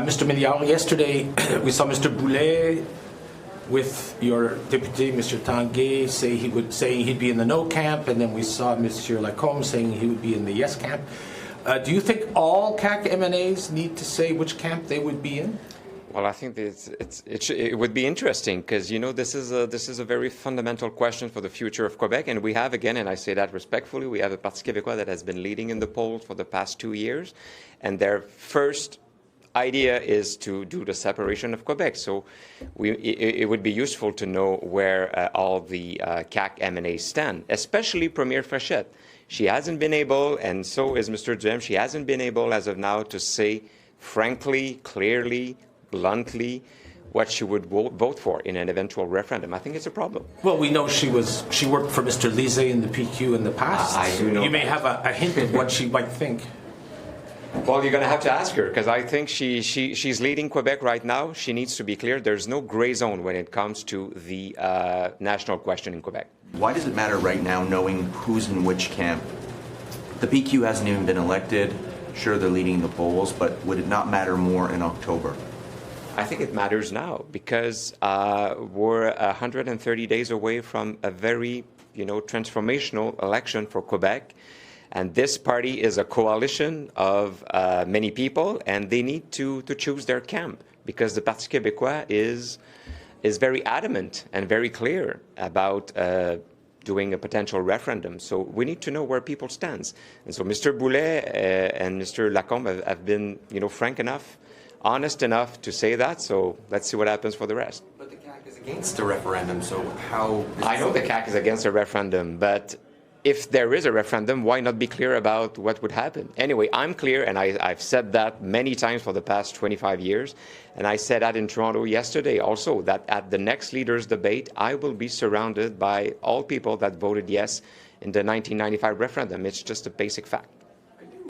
Mr. Milliard, yesterday we saw Mr. Boulet with your deputy, Mr. Tanguay, saying he'd be in the no camp, and then we saw Mathieu Lacombe saying he would be in the yes camp. Do you think all CAQ MNAs need to say which camp they would be in? Well, I think it would be interesting because, you know, this is a very fundamental question for the future of Quebec. And we have, again, and I say that respectfully, we have a Parti Québécois that has been leading in the polls for the past 2 years. And their first idea is to do the separation of Quebec. So it would be useful to know where all the CAQ MNAs stand, especially Premier Fréchette. She hasn't been able, and so is Mr. Duhem, she hasn't been able as of now to say frankly, clearly, bluntly what she would vote for in an eventual referendum. I think it's a problem. Well, we know she worked for Mr. Lisée in the PQ in the past. I do know. You may have a hint of what she might think. Well, you're going to have to ask her, because I think she's leading Quebec right now. She needs to be clear. There's no gray zone when it comes to the national question in Quebec. Why does it matter right now knowing who's in which camp? The PQ hasn't even been elected. Sure, they're leading the polls, but would it not matter more in October? I think it matters now because we're 130 days away from a very, transformational election for Quebec. And this party is a coalition of many people, and they need to choose their camp because the Parti Québécois is very adamant and very clear about doing a potential referendum. So we need to know where people stand. And so Mr. Boulet and Mr. Lacombe have been, frank enough, honest enough to say that. So let's see what happens for the rest. But the CAQ is against a referendum, so how... I know the CAQ is against a referendum, but if there is a referendum, why not be clear about what would happen? Anyway, I'm clear, and I've said that many times for the past 25 years, and I said that in Toronto yesterday also, that at the next leaders' debate, I will be surrounded by all people that voted yes in the 1995 referendum. It's just a basic fact.